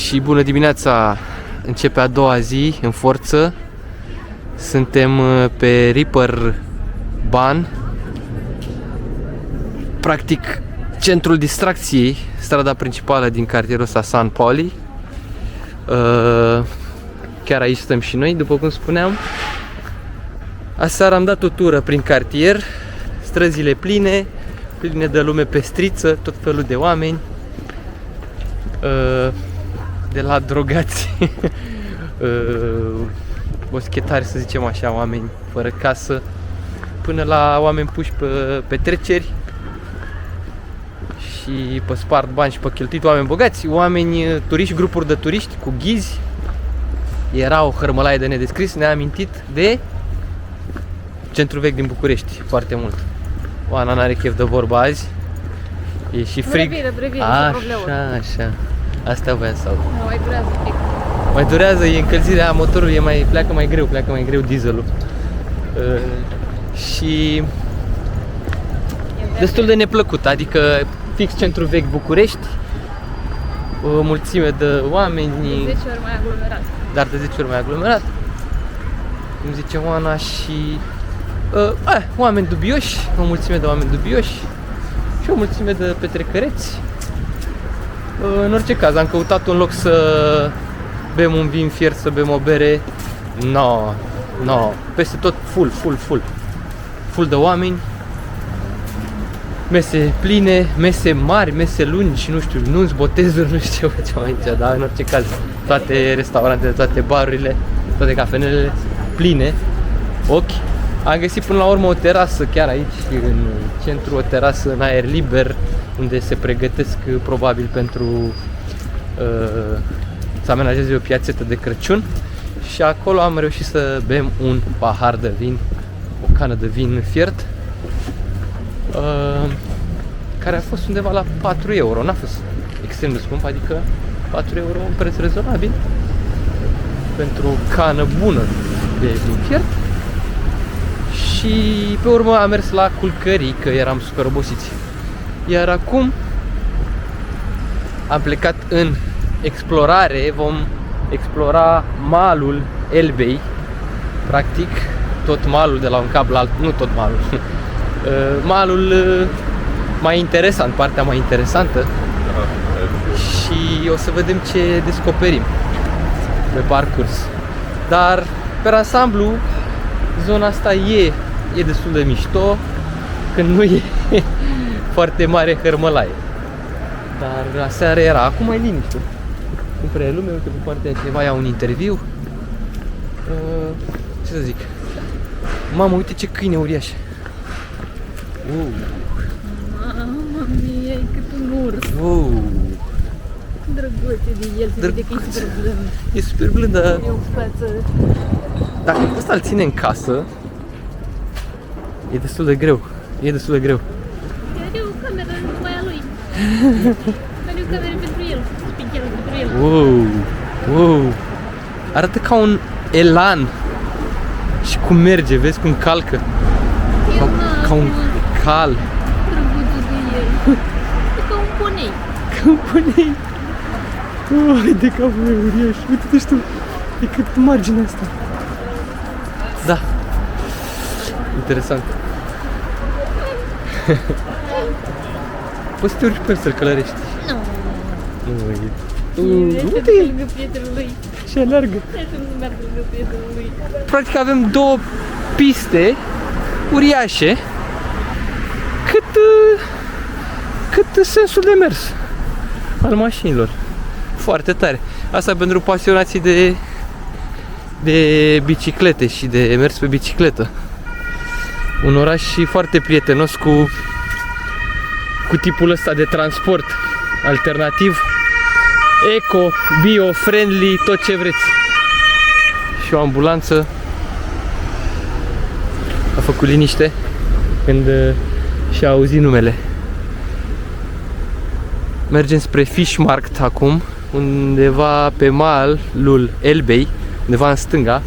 Și bună dimineața! Începe a doua zi în forță. Suntem pe Ripper Ban, practic centrul distracției, strada principală din cartierul ăsta San Pauli. Chiar aici stăm și noi, după cum spuneam. Aseară am dat o tură prin cartier, străzile pline de lume pestriță, tot felul de oameni, de la drogați, boschetari, să zicem așa, oameni fără casă, până la oameni puși pe petreceri și pe spart bani și pe cheltuit, oameni bogați, oameni turiști, grupuri de turiști cu ghizi. Era o hărmălaie de nedescris, ne-a amintit de centrul vechi din București foarte mult. Oana n-are chef de vorba azi, e și frig. Brevire, așa. Asta voiam să aud. Mai durează un pic. Mai durează, e încălzirea motorului, pleacă mai greu dieselul. Și destul de neplăcut, adică fix centrul vechi București, o mulțime de oameni, De 10 ori mai aglomerat. dar de 10 ori mai aglomerat, cum zice Oana, și oameni dubioși, o mulțime de oameni dubioși și o mulțime de petrecăreți. În orice caz, am căutat un loc să bem un vin fiert, să bem o bere. No, peste tot full de oameni, mese pline, mese mari, mese lungi, nu știu, nunți, botezuri, nu știu ce facem aici, dar în orice caz toate restaurantele, toate barurile, toate cafenelele pline, ochi. Am găsit până la urmă o terasă chiar aici în centru, o terasă în aer liber, unde se pregătesc probabil pentru să amenajeze o piațetă de Crăciun. Și acolo am reușit să bem un pahar de vin, o cană de vin fiert, care a fost undeva la 4 euro, n-a fost extrem de scump, adică 4 euro un preț rezonabil pentru o cană bună de vin fiert. Și pe urmă am mers la culcării, că eram super obosiți. Iar acum am plecat în explorare, vom explora malul Elbei, practic tot malul de la un cap la alt, nu tot malul, malul mai interesant, partea mai interesantă, și o să vedem ce descoperim pe parcurs. Dar pe ansamblu zona asta e destul de mișto când nu e foarte mare hărmălaie. Dar aseară era, acum e liniște. Nu prea e lume, uite pe partea cineva ia un interviu. Ce să zic? Mamă, uite ce câine uriaș. Mamma mia, e cât un urs. Drăguț e de el, se vede că e super blând. E super blând, dar E o față. dacă ăsta îl ține în casă, e destul de greu. Are o cameră numai a lui. Are o cameră pentru el, special pentru el. Wow. Arată ca un elan. Și cum merge, vezi cum calcă. Ca un cal. Drăguțul de el. E ca un ponei. De capul meu uriaș. Uite-te și tu. E cât marginea asta. Da. Interesant. Poți să te urci pe el să-l călărești. Uite e lângă prietenul lui. Și alergă. Hai să nu meargă lângă prietenul lui. Practic avem două piste uriașe cât sensul de mers al mașinilor. Foarte tare. Asta pentru pasionații de biciclete și de mers pe bicicletă. Un oraș foarte prietenos cu tipul ăsta de transport alternativ, eco, bio, friendly, tot ce vreți. Și o ambulanță a făcut liniște când și-a auzit numele. Mergem spre Fischmarkt acum, undeva pe malul Elbei, undeva în stânga,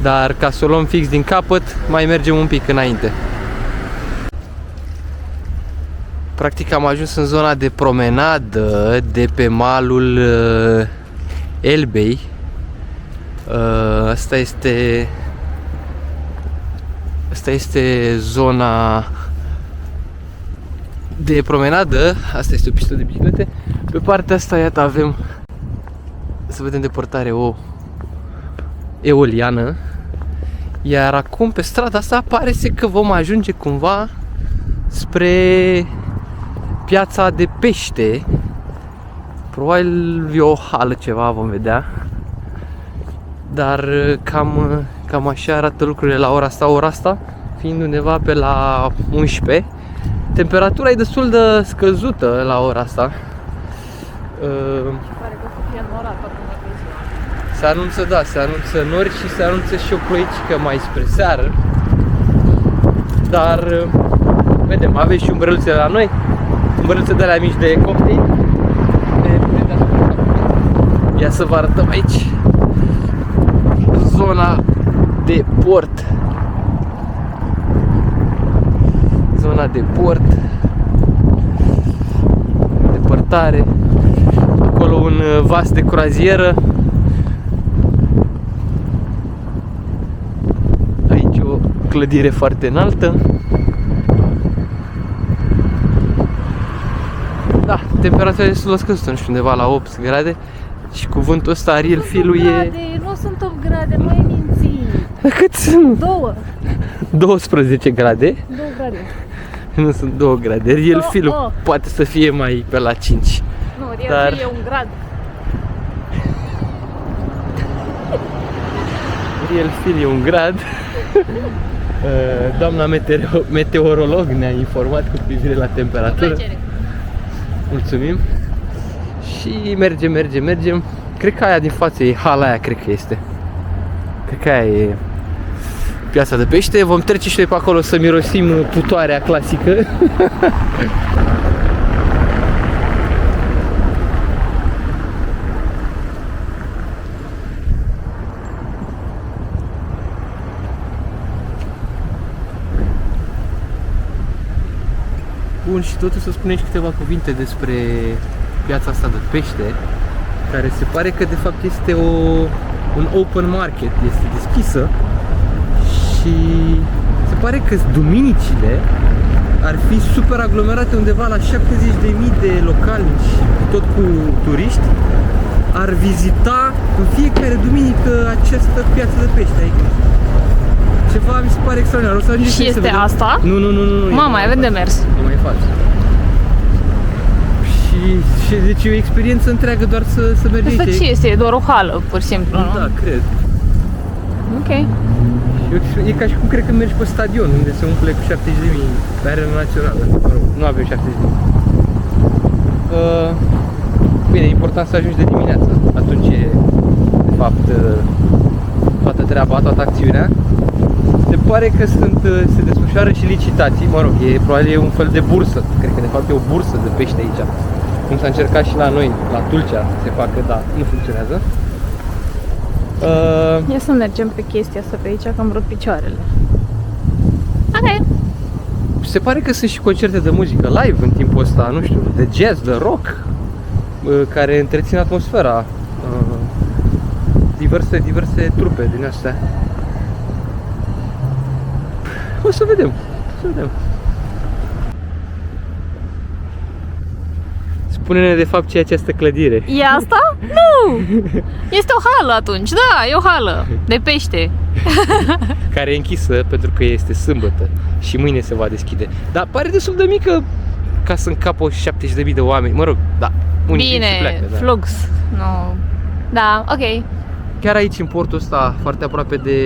dar ca să o luăm fix din capăt, mai mergem un pic înainte. Practic am ajuns în zona de promenadă de pe malul Elbei. Asta este zona de promenadă. Asta este o pistă de biciclete. Pe partea asta, iată, avem, să vedem depărtare, o eoliană. Iar acum pe strada asta pare că vom ajunge cumva spre Piața de Pește. Probabil e o hală ceva, vom vedea. Dar cam așa arată lucrurile la ora asta, fiind undeva pe la 11. Temperatura e destul de scăzută la ora asta. Pare că o să fie înnorat acum pe ziua. Se anunță, da, se anunță nori și se anunță și o ploicică mai spre seară. Dar vedem, avem și umbrăluțe la noi, umbrăluțe de alea mici de cocktail. Ia să vă arătăm aici zona de port. Zona de port. Depărtare. Acolo un vas de croazieră. Aici o clădire foarte înaltă. Da, temperatura e destul de scăzută, nu știu, undeva la 8 grade. Și cuvântul ăsta, Ariel Filu, e... Nu sunt 8 grade, nu ai mințit. Cât sunt? 2. 12 grade. 2 grade. Nu sunt 2 grade. Ariel Filu poate să fie mai pe la 5. Nu, dar... e 1 grad. Ariel Filu e 1 grad. Doamna meteorolog ne-a informat cu privire la temperatură. Mulțumim. Și mergem. Cred că aia din față e hala aia, cred că este. Cred că aia e Piața de Pește. Vom trece și noi pe acolo să mirosim putoarea clasică. Bun, și totuși să spunem și câteva cuvinte despre piața asta de pește, care se pare că de fapt este un open market, este deschisă și se pare că duminicile ar fi super aglomerate, undeva la 70.000 de localnici, tot cu turiști, ar vizita în fiecare duminică această piață de pește aici. Ceva mi se pare extraordinar. O să ajungem Și este asta? Nu. Mama, mai avem de mers. Nu mai faci. Și deci e o experiență întreagă doar să mergi aici. Asta ce este? E doar o hală, pur și simplu, nu? Da, cred. Ok. Și e ca și cum cred că mergi pe stadion, unde se umple cu 70.000 pe arena națională. Mă rog, nu avem 70.000. Bine, e important să ajungi de dimineață. Atunci e, de fapt, toată treaba, toată acțiunea. Se pare că se desfășoară și licitații, mă rog, probabil e un fel de bursă. Cred că de fapt e o bursă de pește aici. Cum s-a încercat și la noi, la Tulcea, se facă, da, nu funcționează. Ia să mergem pe chestia asta pe aici, că am vrut picioarele. Ok. Se pare că sunt și concerte de muzică live în timpul ăsta, nu știu, de jazz, de rock, care întrețin atmosfera. Diverse trupe din astea. O să vedem. Spune-ne de fapt ce e această clădire. E asta? Nu! Este o hală atunci, da, e o hală de pește. Care e închisă pentru că este sâmbătă și mâine se va deschide. Dar pare destul de mică ca să încapă 70.000 de oameni. Mă rog, da, unii bine, și pleacă, da. flux. No. Da, ok. Chiar aici, în portul ăsta, foarte aproape de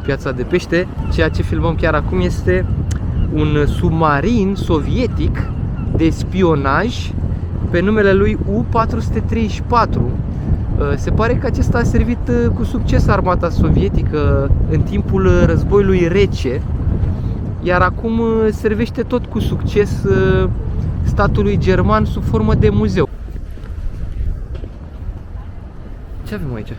Piața de Pește, ceea ce filmăm chiar acum este un submarin sovietic de spionaj pe numele lui U-434. Se pare că acesta a servit cu succes armata sovietică în timpul războiului rece, iar acum servește tot cu succes statului german sub formă de muzeu. Ce avem aici?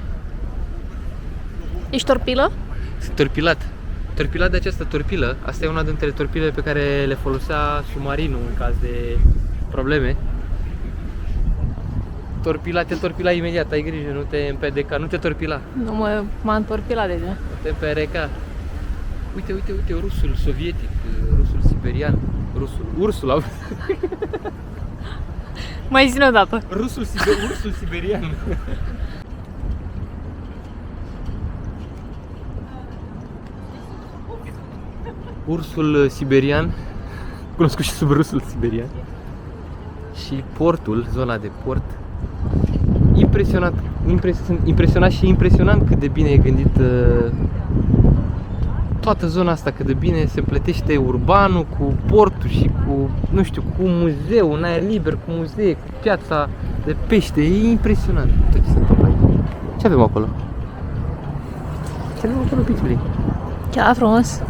Ești torpilă? Sunt torpilat. Torpilat de această torpilă. Asta e una dintre torpilele pe care le folosea submarinul în caz de probleme. te torpila imediat, ai grijă, nu te împedeca, nu te torpila. Nu m-a întorpilat deja. Nu te pereca. Uite, rusul sovietic, rusul siberian, ursul, Mai zi o dată. ursul siberian. Ursul siberian, cunoscut și sub rusul siberian. Și portul, zona de port. Impresionat și impresionant cât de bine e gândit toată zona asta, cât de bine se împletește urbanul cu portul și cu, nu știu, cu muzeu, un aer liber, cu muzee, cu piața de pește. E impresionant tot ce se întâmplă aici. Ce avem acolo? Ce avem acolo, piciului? Chiar frumos.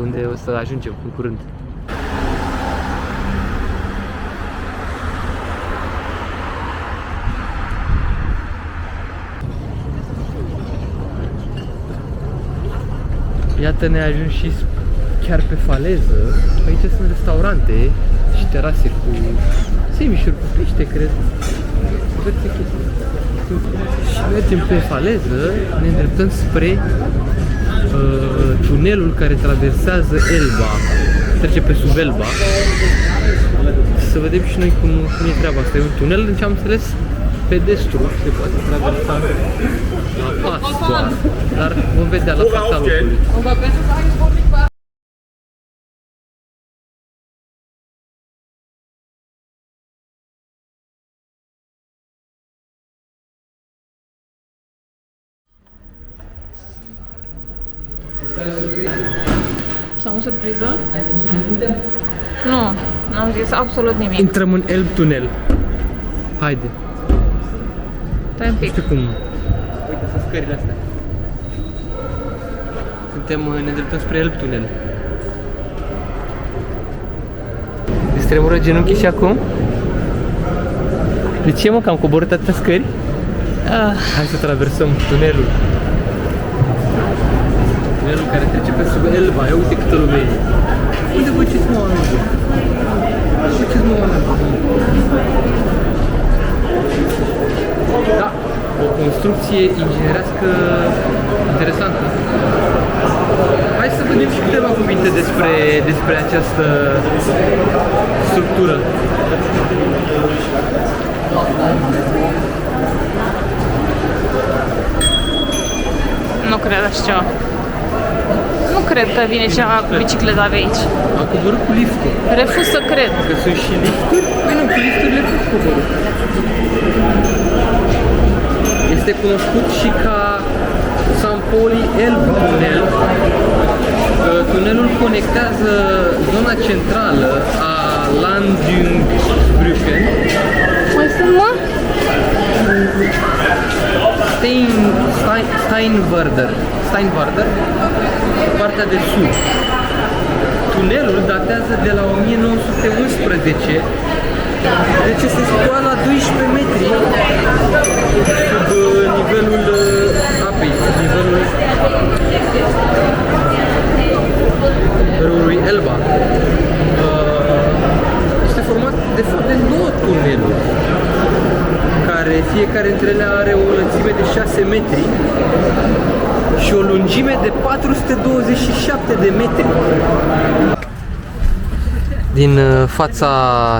Unde o să ajungem în curând. Iată, ne ajung și chiar pe faleză. Aici sunt restaurante și terase cu semișuri cu pește, cred. Și mergem pe faleză, ne îndreptăm spre tunelul care traversează Elba, trece pe sub Elba. Să vedem și noi cum e treaba asta. E un tunel, în ce am înțeles, pedestru, se poate traversa la Pascua, dar vom vedea la fața locului. Sau o surpriză? Nu, n-am zis absolut nimic. Intrăm în Elb Tunel. Haide. Stai un Nu pic. știu cum. Uite, sunt scările astea. Ne îndreptăm spre Elb Tunel. Îți tremură genunchii și acum? De ce, mă, că am coborât atâtea scări? Hai să traversăm tunelul. Tunelul care trece pe sub Elba. Ia uite câtă lume e. Uite, bă, ce-ți mă oameni. Bă, ce-ți mă oameni. Da, o construcție inginerească interesantă. Hai să vedem și câteva cuvinte despre această structură. Nu cred așa ceva. Nu cred că vine cineva cu bicicleta pe aici. Am coborât cu liftul. Refuz să cred. Că sunt și lifturi? Păi nu, cu lifturile pot coborât. Este cunoscut și ca San Poli Elb Tunel. Tunelul conectează zona centrală a Landungsbrücken Mai sunt, mă? Steinwarder, partea de sud. Tunelul datează de la 1911, deci se situă la 12 metri sub nivelul apei, sub nivelul râului Elba. Este format de fapt de 9 tuneluri, care fiecare dintre ele are o lățime de 6 metri și o lungime de 427 de metri. Din fața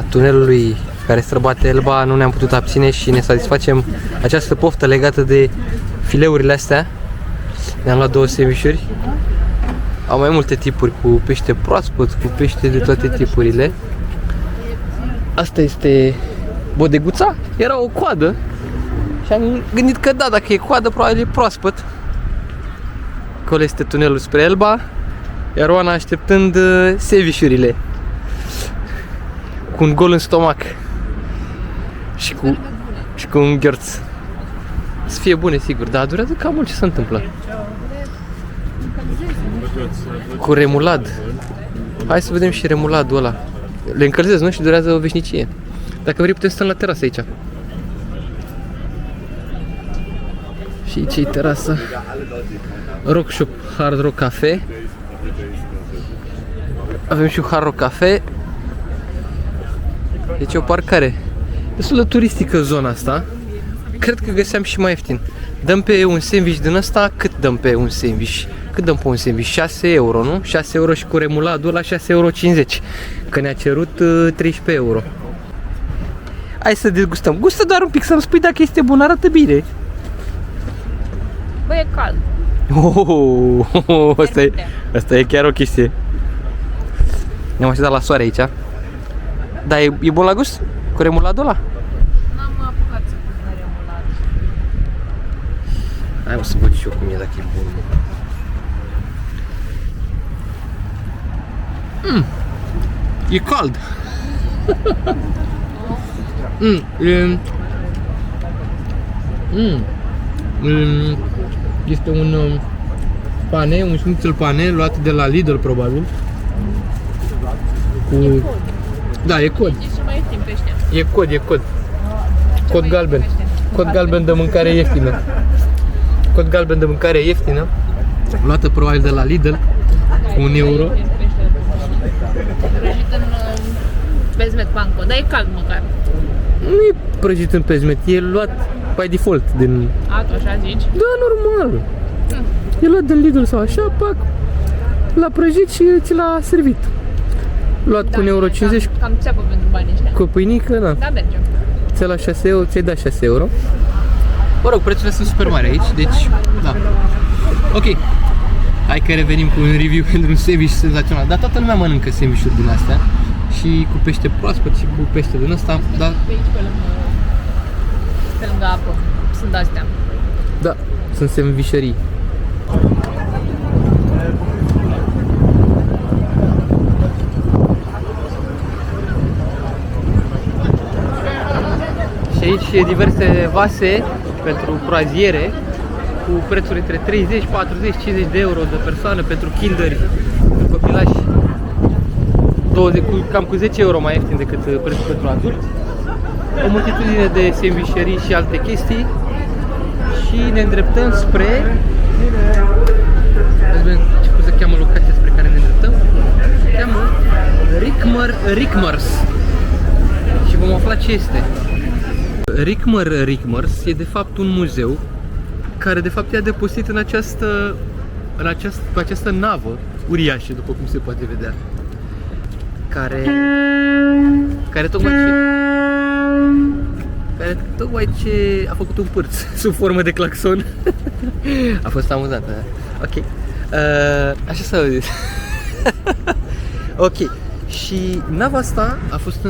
tunelului care străbate Elba nu ne-am putut abține și ne satisfacem această poftă legată de fileurile astea. Ne-am luat 2 semișuri. Au mai multe tipuri, cu pește proaspăt, cu pește de toate tipurile. Asta este bodeguța. Era o coadă și am gândit că da, dacă e coadă, probabil e proaspăt. Acolo este tunelul spre Elba, iar Oana așteptând sevișurile cu un gol în stomac și cu un gheorț. Să fie bune, sigur, dar durează cam mult. Ce se întâmplă? Cu remulad. Hai să vedem și remuladul ăla. Le încălzesc, nu? Și durează o veșnicie. Dacă vrei, putem să stăm la terasă aici. Și aici e terasa. Rock Shop, Hard Rock Cafe. Avem și un Hard Rock Cafe. Deci o parcare. destul de turistică zona asta. Cred că găseam și mai ieftin. Dăm pe un sandwich din ăsta, cât dăm pe un sandwich? Cât dăm pe un sandwich? 6 euro, nu? 6 euro și cu remuladul la 6,50 euro. Că ne-a cerut 13 euro. Hai să degustăm. Gustă doar un pic, să-mi spui dacă este bun, arată bine. Bă, e cald. Asta e chiar o chestie. Ne-am așezat la soare aici. Dar e bun la gust? Cu remuladul ăla? N-am apucat să pun remulad. Hai, o să văd și eu cum e, dacă e bun. E cald. Este un pane, un schnitzel pane luat de la Lidl, probabil. Cu... Da, e cod. E și mai ieftin peștea. E cod, e cod. Cod galben. Cod galben de mâncare ieftină. Cod galben de mâncare ieftină. Luată probabil de la Lidl. Cu 1 euro. Prăjit în bezmet panko, dar e cald măcar. Nu e prăjit în pezmet, e luat by default din... A, tu așa zici? Da, normal. E luat din Lidl sau așa, pac. L-a prăjit și ți l-a servit. Luat cu 1,50 euro. Cam țeapă pentru banii ăștia. Cu pâinică, da. Da, mergem. Ți-ai la 6 euro, ți-ai dat 6 euro. Mă rog, prețurile sunt super mari aici, deci, da. Ok. Hai că revenim cu un review pentru un sandwich senzațional. Dar toată lumea mănâncă sandwich-uri din astea. Și cu pește proaspăt și cu pește din ăsta, dar... Pe aici, pe lângă apă. Sunt astea. Da, sunt sandwicherii. Și aici diverse vase pentru croaziere cu prețuri între 30, 40, 50 de euro de persoană pentru kinderi, pentru copilași. Cam cu 10 euro mai ieftin decât prețul pentru adulți. O multitudine de sandwicherii și alte chestii. Și ne îndreptăm spre... cum se cheamă locația spre care ne îndreptăm? Se cheamă Rikmers. Și vom afla ce este. Rikmers e de fapt un muzeu care de fapt e adăpostit în această navă uriașă, după cum se poate vedea. Care tocmai ce a făcut un pârț sub formă de claxon. A fost amuzant, da? Ok. Așa s-a auzit. Ok. Și nava asta a fost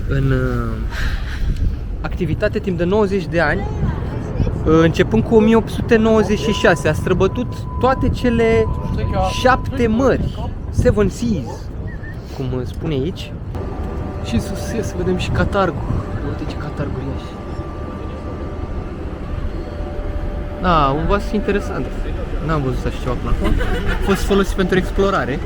în activitate timp de 90 de ani, începând cu 1896. A străbătut toate cele 7 mări, 7 seas, cum spune aici. Și sus să vedem și catargul. Uite ce catarg uriaș. Da, un vas interesant. N-am văzut așa ceva până acum. A fost folosit pentru explorare.